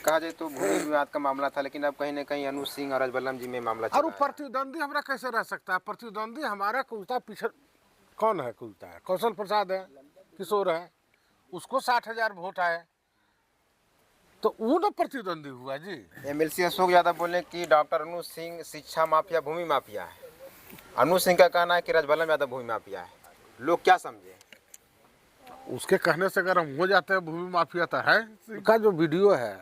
कहा जाए तो भूमि विवाद का मामला था, लेकिन अब कहीं न कहीं अनुज सिंह और राजबल्लभ जी में मामला चल और रहा है। प्रतिद्वंदी हमारा कैसे रह सकता है? प्रतिद्वंदी हमारा कुलता पीछे कौन है? कुलता है कौशल प्रसाद है, किशोर है, उसको 60,000 वोट आए तो वो ना प्रतिद्वंदी हुआ जी। एमएलसी अशोक यादव बोले कि डॉक्टर अनुज सिंह शिक्षा माफिया भूमि माफिया है। अनुज सिंह का कहना है कि राजबल्लभ यादव भूमि माफिया है। लोग क्या समझे? उसके कहने से अगर हम हो जाते हैं भूमि माफिया तो है। का जो वीडियो है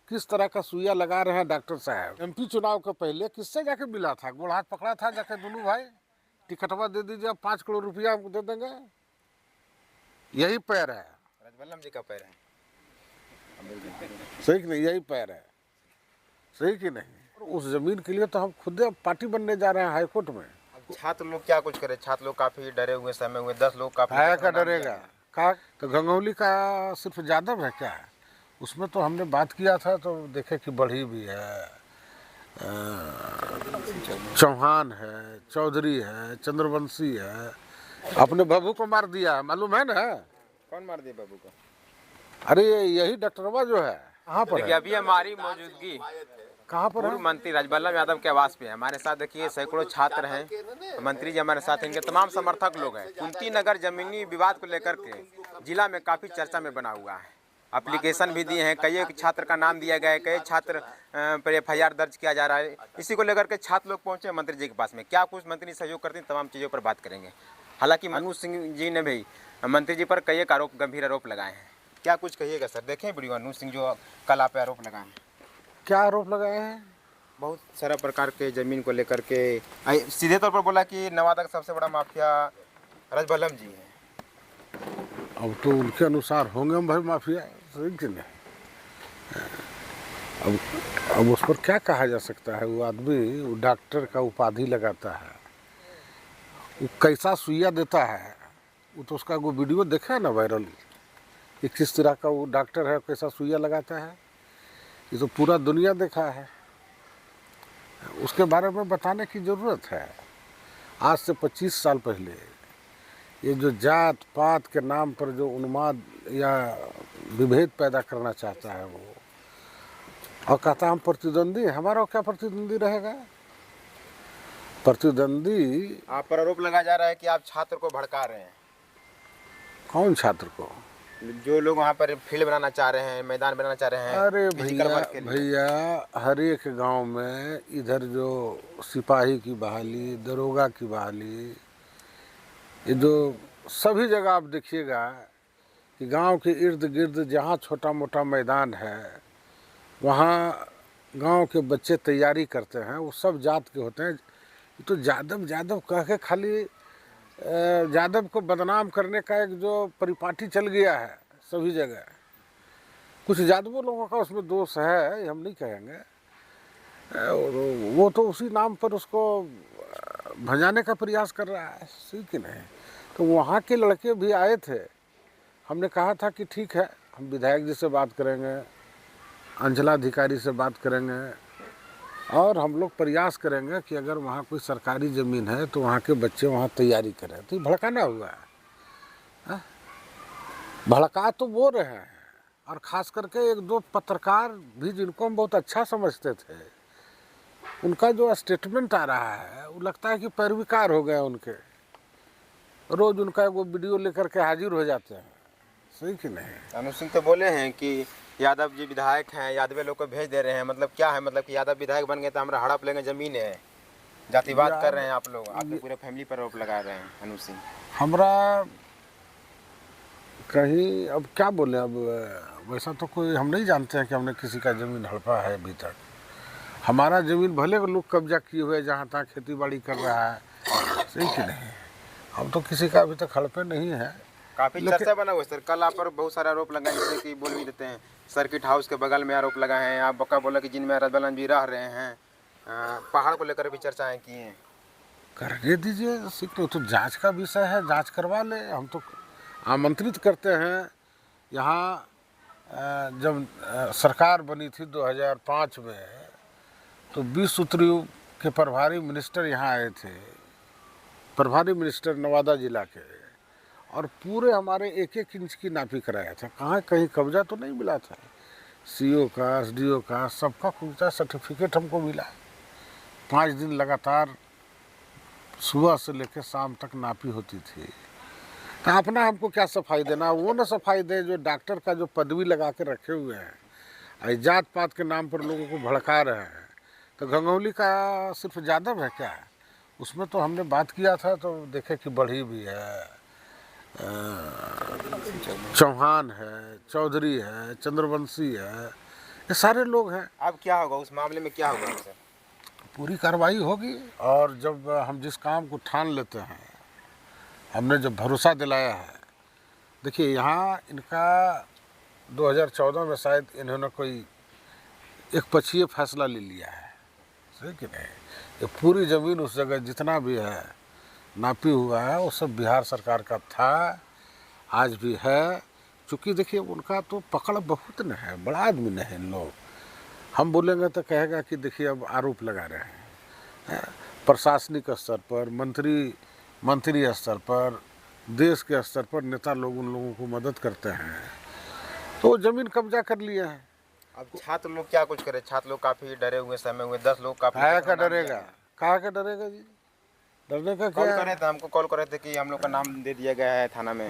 किस तरह का सुइया लगा रहे हैं डॉक्टर साहब। एमपी चुनाव के पहले किससे जाके मिला था? गोड़ हाथ पकड़ा था जाके दोनों भाई, टिकटवा दे दीजिए, 5 करोड़ रुपया दे देंगे। यही पैर है राजबल्लभ जी का पैर है। सही कि नहीं? यही पैर है, सही कि नहीं? उस जमीन के लिए तो हम खुद पार्टी बनने जा रहे हैं हाईकोर्ट में। अब छात्र लोग क्या कुछ करे? छात्र लोग काफी डरे हुए, समय हुए, 10 लोग काफी का डरेगा का? तो गंगौली का सिर्फ यादव है क्या? उसमें तो हमने बात किया था तो देखे कि बढ़ी भी है, चौहान है, चौधरी है, चंद्रवंशी है। अपने बाबू को मार दिया, मालूम है ना? कौन मार दिया बाबू को? अरे यही डॉक्टरवा जो है। कहाँ पर है? अभी हमारी मौजूदगी कहाँ पर पूर्व है? मंत्री राजबल्लभ यादव के आवास पे है। हमारे साथ देखिए सैकड़ों छात्र हैं, मंत्री जी हमारे साथ, इनके तमाम समर्थक लोग हैं। कुंती नगर जमीनी विवाद को लेकर के जिला में काफी चर्चा में बना हुआ है। एप्लीकेशन भी दिए हैं, कई एक छात्र का नाम दिया गया है, कई छात्र पर एफआईआर दर्ज किया जा रहा है। इसी को लेकर के छात्र लोग पहुंचे मंत्री जी के पास में। क्या कुछ मंत्री सहयोग करते हैं, तमाम चीज़ों पर बात करेंगे। हालांकि अनुज सिंह जी ने भी मंत्री जी पर कई एक गंभीर आरोप लगाए हैं। क्या कुछ कहिएगा सर? देखें वीडियो अनुज सिंह जो कल आप पे आरोप लगाए हैं। क्या आरोप लगाए हैं? बहुत सारा प्रकार के जमीन को लेकर के सीधे तौर पर बोला कि नवादा का सबसे बड़ा माफिया राजबल्लभ जी है। अब तो उनके अनुसार होंगे हम भाई माफिया, सही कि नहीं? अब उस पर क्या कहा जा सकता है? वो आदमी वो डॉक्टर का उपाधि लगाता है, वो कैसा सुइया देता है, वो तो उसका वो वीडियो देखा है ना वायरल, कि किस तरह का वो डॉक्टर है, कैसा सुइया लगाता है। ये तो पूरा दुनिया देखा है, उसके बारे में बताने की ज़रूरत है। आज से 25 साल पहले ये जो जात पात के नाम पर जो उन्माद या विभेद पैदा करना चाहता है वो, और कहता हम प्रतिद्वंदी, हमारा क्या प्रतिद्वंदी रहेगा? प्रतिद्वंदी आप पर आरोप लगाया जा रहा है कि आप छात्र को भड़का रहे हैं। कौन छात्र को? जो लोग वहाँ पर फील्ड बनाना चाह रहे हैं, मैदान बनाना चाह रहे हैं। अरे भैया हर एक गांव में इधर जो सिपाही की बहाली, दरोगा की बहाली, ये जो सभी जगह आप देखिएगा कि गांव के इर्द गिर्द जहाँ छोटा मोटा मैदान है वहाँ गांव के बच्चे तैयारी करते हैं। वो सब जात के होते हैं। तो जादव जादव कह के खाली यादव को बदनाम करने का एक जो परिपाटी चल गया है सभी जगह। कुछ यादवों लोगों का उसमें दोष है, हम नहीं कहेंगे, वो तो उसी नाम पर उसको भजाने का प्रयास कर रहा है, सही कि नहीं? तो वहाँ के लड़के भी आए थे, हमने कहा था कि ठीक है हम विधायक जी से बात करेंगे, अंचलाधिकारी से बात करेंगे, और हम लोग प्रयास करेंगे कि अगर वहाँ कोई सरकारी ज़मीन है तो वहाँ के बच्चे वहाँ तैयारी करें। तो भड़काना हुआ है, भड़का तो वो रहे हैं। और ख़ास करके एक दो पत्रकार भी जिनको हम बहुत अच्छा समझते थे, उनका जो स्टेटमेंट आ रहा है वो लगता है कि पैरविकार हो गए उनके, रोज़ उनका वो वीडियो लेकर के हाजिर हो जाते हैं, सही कि नहीं? अनुज सिंह तो बोले हैं कि यादव जी विधायक हैं, यादव लोग को भेज दे रहे हैं। मतलब क्या है? मतलब कि यादव विधायक बन गए तो हमारा हड़प लेंगे जमीन है। जातिवाद कर रहे हैं आप लोग, आपके पूरे फैमिली पर आरोप लगा रहे हैं अनुज सिंह। हमरा कहीं अब क्या बोले, अब वैसा तो कोई हम नहीं जानते हैं कि हमने किसी का ज़मीन हड़पा है अभी तक। हमारा ज़मीन भले लोग कब्जा किए हुए जहाँ तहाँ खेती बाड़ी कर रहा है, सही कि नहीं? हम तो किसी का अभी तक हड़पे नहीं है। काफी चर्चा बना हुआ सर। कल आप पर बहुत सारे आरोप लगाए, जैसे कि बोल भी देते हैं सर्किट हाउस के बगल में आरोप लगाए हैं। आप बका बोला कि जिनमें राजबल्लभ जी रह रहे हैं, पहाड़ को लेकर भी चर्चाएं की हैं। करने दीजिए, सीख तो जांच का विषय है, जांच करवा ले। हम तो आमंत्रित करते हैं। यहाँ जब सरकार बनी थी 2005 में, तो 20 सूत्रीय के प्रभारी मिनिस्टर यहाँ आए थे, प्रभारी मिनिस्टर नवादा जिला के, और पूरे हमारे एक एक इंच की नापी कराया था। कहाँ कहीं कब्जा तो नहीं मिला था, सीओ का, एसडीओ का, सबका खुलता सर्टिफिकेट हमको मिला। 5 दिन लगातार सुबह से लेकर शाम तक नापी होती थी। तो अपना हमको क्या सफाई देना, वो ना सफाई दे जो डॉक्टर का जो पदवी लगा के रखे हुए हैं, जात पात के नाम पर लोगों को भड़का रहे हैं। तो गंगौली का सिर्फ यादव है क्या? उसमें तो हमने बात किया था तो देखे कि बढ़ी भी है, चौहान है, चौधरी है, चंद्रवंशी है, ये सारे लोग हैं। अब क्या होगा उस मामले में, क्या होगा सर? पूरी कार्रवाई होगी। और जब हम जिस काम को ठान लेते हैं, हमने जब भरोसा दिलाया है, देखिए यहाँ इनका 2014 में शायद इन्होंने कोई एक पक्षीय फैसला ले लिया है, सही कि नहीं? ये पूरी ज़मीन उस जगह जितना भी है नापी हुआ है वो सब बिहार सरकार का था, आज भी है। चूँकि देखिए उनका तो पकड़ बहुत न है, बड़ा आदमी न है लोग। हम बोलेंगे तो कहेगा कि देखिए अब आरोप लगा रहे हैं। प्रशासनिक स्तर पर, मंत्री स्तर पर, देश के स्तर पर नेता लोग उन लोगों को मदद करते हैं, तो ज़मीन कब्जा कर लिए हैं। अब छात्र लोग क्या कुछ करे? छात्र लोग काफी डरे हुए समय हुए, 10 लोग काफी कहा का डरेगा, कहा का डरेगा जी? डरने का कॉल क्या करे थे, हमको कॉल करे थे कि हम लोग का नाम दे दिया गया है थाना में।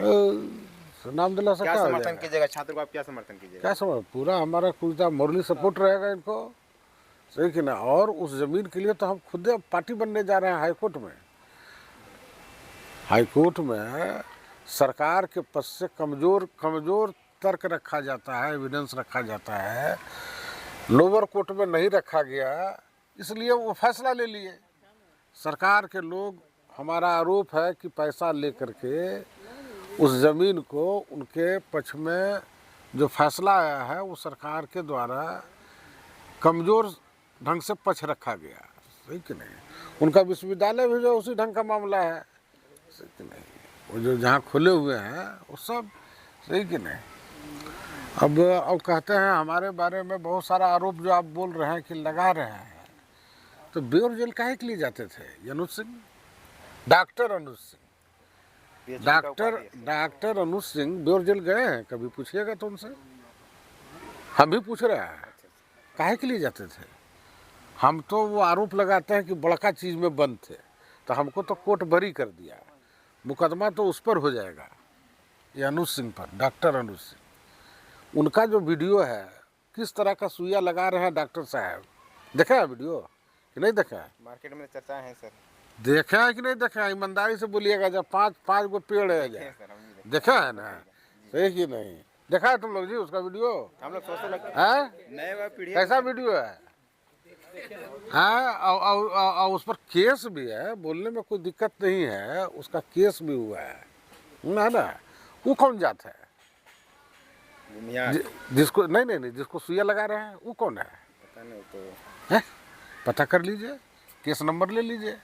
नाम दिला क्या सकता समर्थन कीजिएगा छात्र को? आप क्या समर्थन कीजिएगा? क्या समझ, पूरा हमारा कुछ मोरली सपोर्ट रहेगा इनको, सही कि ना? और उस ज़मीन के लिए तो हम खुद पार्टी बनने जा रहे हैं हाईकोर्ट में। हाईकोर्ट में सरकार के पक्ष से कमज़ोर तर्क रखा जाता है, एविडेंस रखा जाता है, लोअर कोर्ट में नहीं रखा गया, इसलिए वो फैसला ले लिए। सरकार के लोग, हमारा आरोप है कि पैसा लेकर के उस ज़मीन को उनके पक्ष में जो फैसला आया है वो सरकार के द्वारा कमज़ोर ढंग से पक्ष रखा गया, सही कि नहीं? उनका विश्वविद्यालय भी जो उसी ढंग का मामला है, सही कि नहीं? वो जो जहाँ खुले हुए हैं वो सब, सही कि नहीं? अब कहते हैं हमारे बारे में बहुत सारा आरोप जो आप बोल रहे हैं कि लगा रहे हैं, तो बेउर जेल काहे के लिए जाते थे अनुज सिंह? डॉक्टर अनुज सिंह, डॉक्टर अनुज सिंह बेउर जेल गए हैं? कभी पूछिएगा तो उनसे, हम भी पूछ रहे हैं काहे के लिए जाते थे? हम तो वो आरोप लगाते हैं कि बड़का चीज़ में बंद थे, तो हमको तो कोर्ट बरी कर दिया, मुकदमा तो उस पर हो जाएगा, ये अनुज सिंह पर, डॉक्टर अनुज सिंह। उनका जो वीडियो है, किस तरह का सुइया लगा रहे हैं डॉक्टर साहब, देखा है वीडियो कि नहीं देखा है? मार्केट में चर्चा है सर, देखा है कि नहीं देखा है? ईमानदारी से बोलिएगा। जब 5 गो पेड़ है, देखा है ना? सही कि नहीं? देखा है तुम लोग जी उसका वीडियो? हम लोग सोचते लगते हैं नए पीढ़ी कैसा वीडियो है? हाँ, और उस पर केस भी है, बोलने में कोई दिक्कत नहीं है, उसका केस भी हुआ है ना? वो कौन जाता है जिसको नहीं जिसको सुइया लगा रहे हैं वो कौन है? पता नहीं, तो है? पता कर लीजिए, केस नंबर ले लीजिए,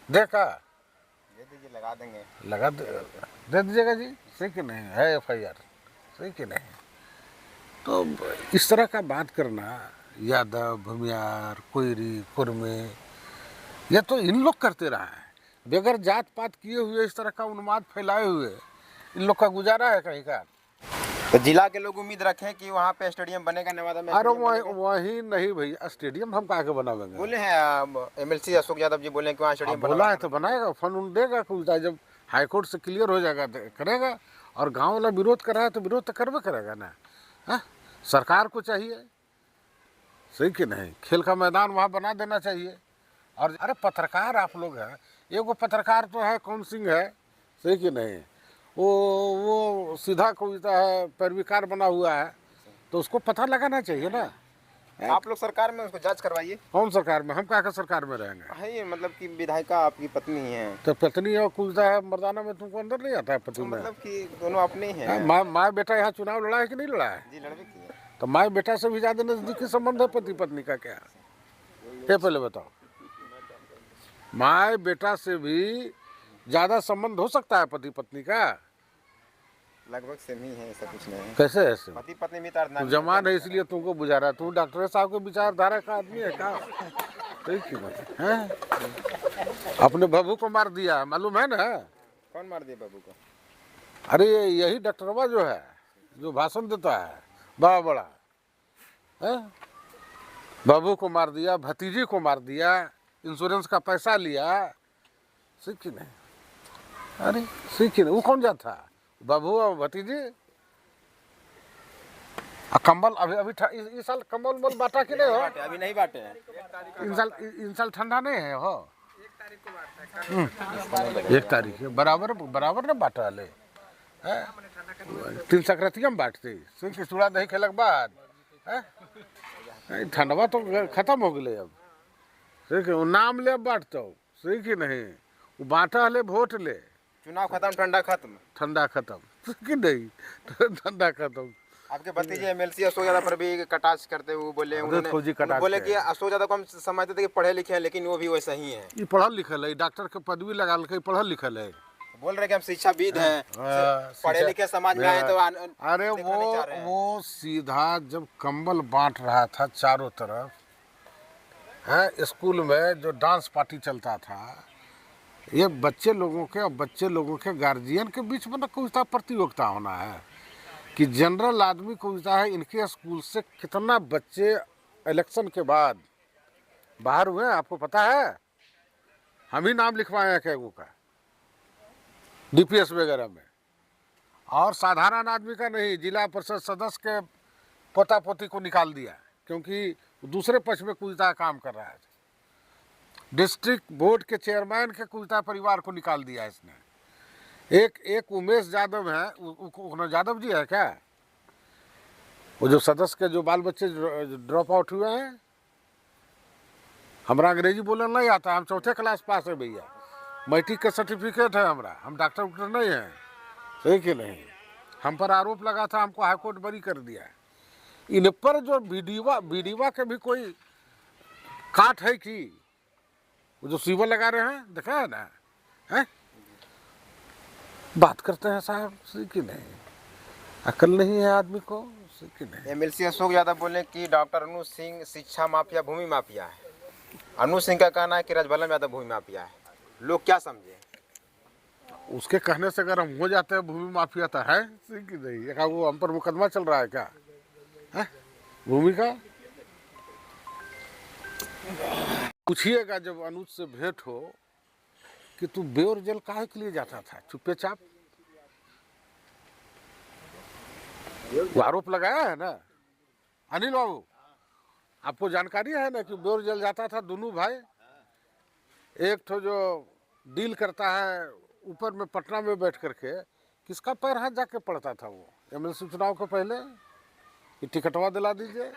देखा दे दीजिए, लगा देंगे, लगा दे दीजिएगा जी, सही कि नहीं? है FIR, सही कि नहीं? तो इस तरह का बात करना, यादव, भूमियार, कोयरी, कुर्मी, ये तो इन लोग करते रहा है, बगैर जात पात किए हुए इस तरह का उन्माद फैलाए हुए इन लोग का गुजारा है कहीं का? तो जिला के लोग उम्मीद रखें कि वहाँ पे स्टेडियम बनेगा नवादा में? अरे वही नहीं भैया, स्टेडियम हम कहाँ के बनावेंगे? बोले हैं MLC अशोक यादव जी बोले कि वहाँ स्टेडियम बोला है तो बनाएगा, फंड उन देगा खुलता है, जब हाईकोर्ट से क्लियर हो जाएगा तो करेगा। और गांव वाला विरोध कर रहा है तो विरोध तो करवे करेगा ना? हाँ, सरकार को चाहिए, सही कि नहीं? खेल का मैदान वहाँ बना देना चाहिए। और अरे पत्रकार आप लोग हैं, एगो पत्रकार तो है कौन सिंह है, सही कि नहीं? वो सीधा कविता है, पैरविकार बना हुआ है, तो उसको पता लगाना चाहिए ना। आप लोग सरकार में उसको जांच करवाइए। कौन सरकार में? हम क्या सरकार में रहेंगे? है ये मतलब कि विधायिका आपकी पत्नी है, तो पत्नी और कुलता है मर्दाना में, तुमको अंदर नहीं आता है पति में? मतलब कि दोनों अपने ही हैं। माँ बेटा यहाँ चुनाव लड़ा है कि नहीं लड़ा है? जी लड़के की है। तो माँ बेटा से भी ज्यादा नजदीकी संबंध है पति पत्नी का क्या? ये पहले बताओ, माँ बेटा से भी ज्यादा संबंध हो सकता है पति पत्नी का? लगभग सेम ही है, ऐसा कुछ नहीं है। कैसे ऐसे? पति पत्नी भी तार तू जवान है इसलिए तुमको बुझा रहा है, तू डॉक्टर साहब के विचारधारा का आदमी है का? ठीक है, अपने बाबू को मार दिया, मालूम है ना? कौन मार दिया बाबू को? अरे यही डॉक्टरवा जो है, जो भाषण देता है बड़ा बड़ा, है? बाबू को मार दिया, भतीजी को मार दिया, इंश्योरेंस का पैसा लिया, सही कि नहीं? अरे सही कि नहीं? वो कौन जाता? बाबू और भतीजी। कंबल अभी अभी इस साल कंबल उम्बल बांटा कि नहीं हो? अभी नहीं बांटे हैं। इन साल ठंडा नहीं है हो? 1 तारीख है, बराबर बराबर ना बांटा ले। 3 संक्रांति में बांटते सिंह की चूड़ा दही खेलक बाद ठंडवा तो खत्म हो गए अब। ठीक है, नाम ले बांटते हो, सही कि नहीं? वो बांटा ले, वोट ले, चुनाव खत्म, ठंडा खत्म। ठंडा खत्म कि नहीं? ठंडा खत्म। आपके भतीजे एमएलसी अशोक यादव पर भी कटाक्ष करते हुए बोले, उन्होंने बोले कि अशोक यादव को हम समझते थे कि पढ़े लिखे हैं, लेकिन वो भी वैसा ही है। ये पढ़ल लिखल है, डॉक्टर के पदवी लगा के पढ़ल लिखल है। बोल रहे कि हम शिक्षाविद हैं, पढ़े लिखे समाज में आए तो अरे वो सीधा जब कंबल बांट रहा था चारों तरफ, है स्कूल में जो डांस पार्टी चलता था, ये बच्चे लोगों के और बच्चे लोगों के गार्जियन के बीच में ना कोई प्रतियोगिता होना है कि जनरल आदमी को है इनके स्कूल से कितना बच्चे इलेक्शन के बाद बाहर हुए हैं, आपको पता है? हम ही नाम लिखवाए हैं कैगो का डीपीएस वगैरह में, और साधारण आदमी का नहीं, जिला परिषद सदस्य के पोता पोती को निकाल दिया क्योंकि दूसरे पक्ष में कुलता काम कर रहा है। डिस्ट्रिक्ट बोर्ड के चेयरमैन के कुलता परिवार को निकाल दिया इसने। एक उमेश यादव है, यादव जी है क्या, वो जो सदस्य के जो बाल बच्चे ड्रॉप आउट हुए हैं? हमारा अंग्रेजी बोलना नहीं आता, हम 4थे क्लास पास है भैया, मैट्रिक का सर्टिफिकेट है हमारा, हम डॉक्टर उक्टर नहीं हैं, सही कि नहीं? हम पर आरोप लगा था, हमको हाईकोर्ट बरी कर दिया। इन पर जो बीडीवा के भी कोई काट है कि वो जो सीवर लगा रहे हैं, देखा है ना? है? बात करते हैं साहब, सही कि नहीं? अकल नहीं है आदमी को, सही कि नहीं? एमएलसी अशोक यादव बोले कि डॉक्टर अनु सिंह शिक्षा माफिया, भूमि माफिया है। अनु सिंह का कहना है कि राजबल्लभ यादव भूमि माफिया है। लोग क्या समझे? उसके कहने से अगर हम हो जाते हैं भूमि माफिया तो है, सही कि नहीं? क्या वो हम पर मुकदमा चल रहा है क्या है भूमि का? पूछिएगा जब अनुज से भेंट हो कि तू बेउर जेल काहे के लिए जाता था, चुप्पे चाप? वो आरोप लगाया है ना अनिल बाबू, आपको जानकारी है ना कि बेउर जेल जाता था दोनों भाई। एक तो जो डील करता है ऊपर में पटना में बैठ करके, किसका पैर हाथ जाके पड़ता था वो एमएलसी चुनाव के पहले कि टिकटवा दिला दीजिए।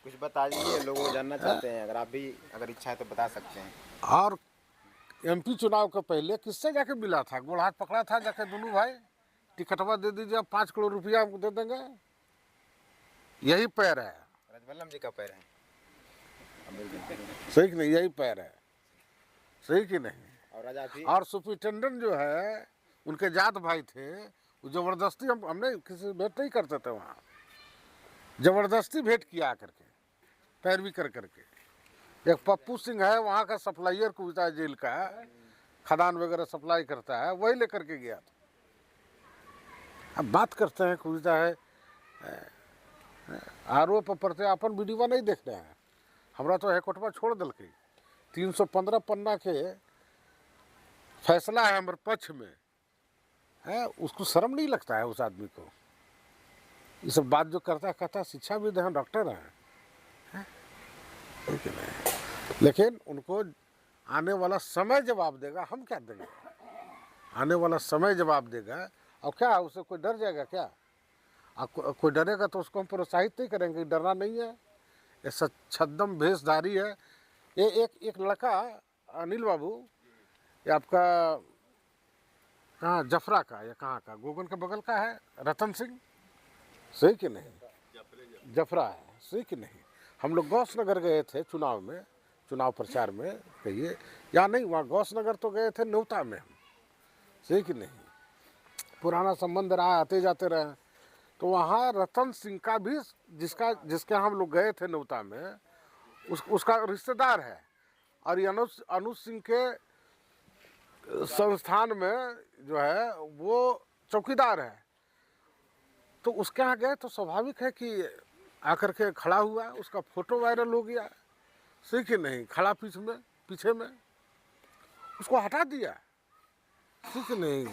कुछ बता दीजिए, लोग वो जानना चाहते हैं, अगर आप भी अगर इच्छा है तो बता सकते हैं। और एमपी चुनाव के पहले किससे जाके मिला था? गोड़ हाथ पकड़ा था जाके दोनों भाई, टिकटवा दे दीजिए, 5 करोड़ रुपया हमको दे देंगे। यही पैर है, राजबल्लभ जी का पैर है, सही कि नहीं? यही पैर है, सही कि नहीं? और राजा भी। और सुपरिटेंडेंट जो है उनके जात भाई थे, वो जबरदस्ती हमने किसी भेंट नहीं करते थे, वहाँ जबरदस्ती भेंट किया करके, पैरवी कर करके। एक पप्पू सिंह है वहाँ का सप्लायर कुलता है जेल का, खदान वगैरह सप्लाई करता है, वही लेकर के गया था। अब बात करते हैं कुलता है आरोप प्रत्यापन वीडियो नहीं देख रहे हैं। हमरा तो हाईकोर्टवा छोड़ दिल के 315 पन्ना के फैसला है हमारे पक्ष में, है उसको शर्म नहीं लगता है उस आदमी को? ये सब बात जो करता है, कहता शिक्षाविद हैं, डॉक्टर हैं, लेकिन उनको आने वाला समय जवाब देगा। हम क्या देंगे? आने वाला समय जवाब देगा। और क्या उससे कोई डर जाएगा क्या? कोई डरेगा तो उसको हम प्रोत्साहित नहीं करेंगे, डरना नहीं है, ये छद्म भेषधारी है। ये एक लड़का अनिल बाबू, ये आपका कहाँ जफरा का या कहाँ का, गोगन के बगल का है, रतन सिंह, सही कि नहीं? जफरा है, सही कि नहीं? हम लोग गौस नगर गए थे चुनाव में, चुनाव प्रचार में कहिए, या नहीं, वहाँ गौस नगर तो गए थे न्योता में हम, सही कि नहीं? पुराना संबंध रहा, आते जाते रहे। तो वहाँ रतन सिंह का भी, जिसके हम लोग गए थे न्योता में, उसका रिश्तेदार है, और ये अनुज सिंह के संस्थान में जो है वो चौकीदार है। तो उसके यहाँ गए तो स्वाभाविक है कि आकर के खड़ा हुआ, उसका फोटो वायरल हो गया, सही कि नहीं, खड़ा पीछे में उसको हटा दिया, सही कि नहीं।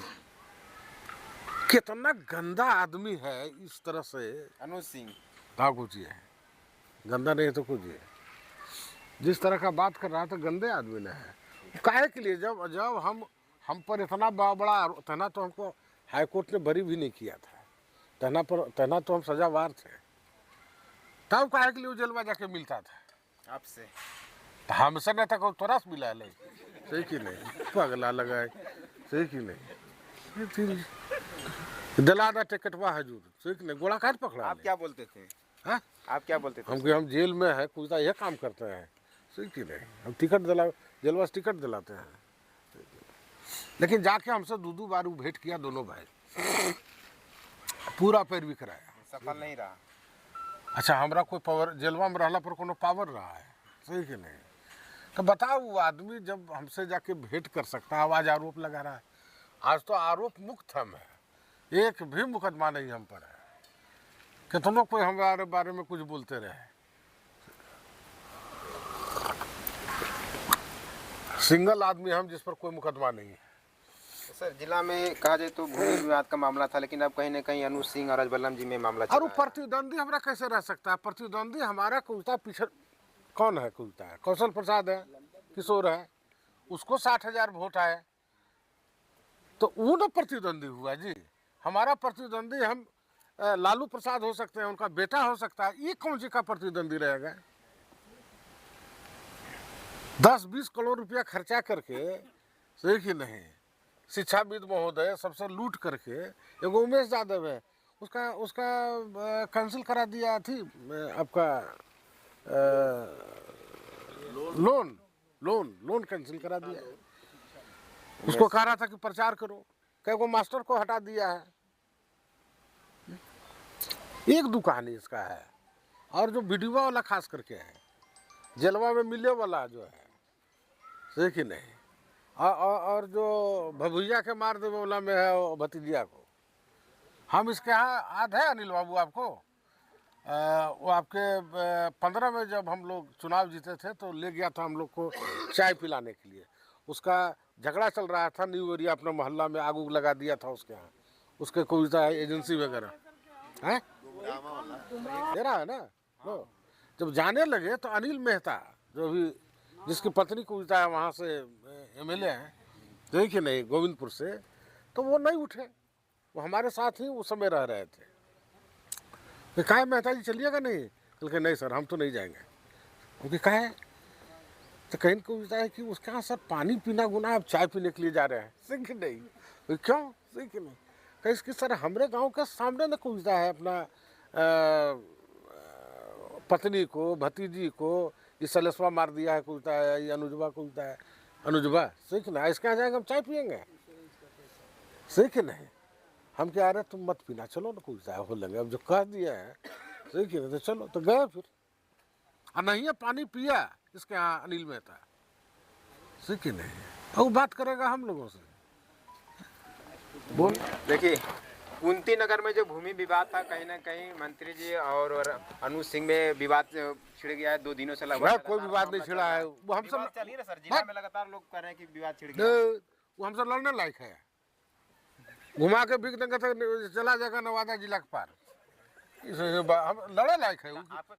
कितना गंदा आदमी है इस तरह से। अनुज सिंह हाँ कुछ है, गंदा नहीं तो कुछ है, जिस तरह का बात कर रहा था गंदे आदमी ने है। काहे के लिए, जब हम पर इतना बड़ा तना तो हमको हाईकोर्ट ने बरी भी नहीं किया था, तना तो हम सजावार थे, तब काहे के लिए वो जेलवा जाके मिलता था आपसे? तो हमसे नहीं था, तोरा से मिला ले, सही कि नहीं, पगला लगाए, सही कि नहीं, दिला दा टिकटवा हजूर, सही कि नहीं, गोला काट पकड़ा। आप क्या बोलते थे? हाँ? आप क्या बोलते थे? हम जेल में है कुछ यह काम करते हैं, सही कि नहीं, हम टिकट जेलवा से टिकट दिलाते हैं। लेकिन जाके हमसे दो बार भेंट किया दोनों भाई, पूरा पैरवी कराया, सफल नहीं रहा। अच्छा हमरा कोई पावर जेलवा में रहला पर कोनो पावर रहा है, सही कि नहीं। तो बताओ वो आदमी जब हमसे जाके भेंट कर सकता है, आज आरोप लगा रहा है। आज तो आरोप मुक्त हम है, एक भी मुकदमा नहीं हम पर है, कितनों कोई हमारे बारे में कुछ बोलते रहे, सिंगल आदमी हम जिस पर कोई मुकदमा नहीं है। सर जिला में कहा जाए तो भूमि विवाद का मामला था, लेकिन अब कहीं न कहीं अनुज सिंह और अजबल्लम जी में मामला चल और रहा है। प्रतिद्वंदी हमारा कैसे रह सकता है? प्रतिद्वंदी हमारा कुलता पीछे कौन है? कुलता है कौशल प्रसाद है, किशोर है, उसको 60,000 वोट आए, तो वो ना प्रतिद्वंदी हुआ जी। हमारा प्रतिद्वंदी हम लालू प्रसाद हो सकते हैं, उनका बेटा हो सकता है, ये कौन सी का प्रतिद्वंदी रहेगा? 10-20 करोड़ रुपया खर्चा करके, सही कि नहीं, शिक्षाविद महोदय सबसे लूट करके, एगो उमेश यादव है, उसका कैंसिल करा दिया थी आपका लोन कैंसिल करा दिया। उसको कह रहा था कि प्रचार करो, कई को मास्टर को हटा दिया है। एक दुकान इसका है, और जो वीडियो वाला खास करके है, जेलवा में मिले वाला जो है, सही कि नहीं, और जो भभुइया के मार देवे वाला में है वो भतीजिया को। हम इसके यहाँ याद है अनिल बाबू आपको, वो आपके 15 में जब हम लोग चुनाव जीते थे तो ले गया था हम लोग को चाय पिलाने के लिए। उसका झगड़ा चल रहा था, न्यू एरिया अपने मोहल्ला में आग उग लगा दिया था उसके यहाँ, उसके कोई एजेंसी वगैरह है, दे रहा है ना। लो जब जाने लगे तो अनिल मेहता जो भी जिसकी पत्नी कुलता है वहाँ से MLA हैं, देखिए नहीं गोविंदपुर से, तो वो नहीं उठे, वो हमारे साथ ही उस समय रह रहे थे। तो कहा मेहता जी चलिएगा नहीं? बल्कि नहीं सर हम तो नहीं जाएंगे। क्योंकि कहा है तो कहीं को है कि उसके यहाँ सर पानी पीना गुना, आप चाय पीने के लिए जा रहे हैं, सही कि नहीं? तो क्यों सही कि नहीं? कहीं इसकी सर हमारे गांव के सामने न कुलता है अपना पत्नी को, भतीजी को, ये सलेसवा मार दिया है कुलता है, ये अनुजवा कुलता है, अनुजवा, सही कि नहीं? इसके यहाँ जाएंगे हम चाय पियेंगे, सही कि नहीं? हम क्या रहे तुम मत पीना, चलो ना कुलता है हो लेंगे, अब जो कह दिया है, सही कि नहीं? तो चलो, तो गए फिर, और नहीं है पानी पिया इसके यहाँ अनिल मेहता, सही कि नहीं? वो बात करेगा हम लोगों से, बोल। देखिए कुंती नगर में जो भूमि विवाद था, कहीं ना कहीं मंत्री जी और अनुज सिंह में विवाद छिड़ गया है 2 दिनों से लगभग। कोई विवाद नहीं छिड़ा है, वो हमसे चल रही है सर, जिला में लगातार लोग कह रहे हैं कि विवाद छिड़ गया। वो हमसे लड़ने लायक है, घुमा के बिक देंगे तो चला जाएगा नवादा जिला के पार, हम लड़े लायक है।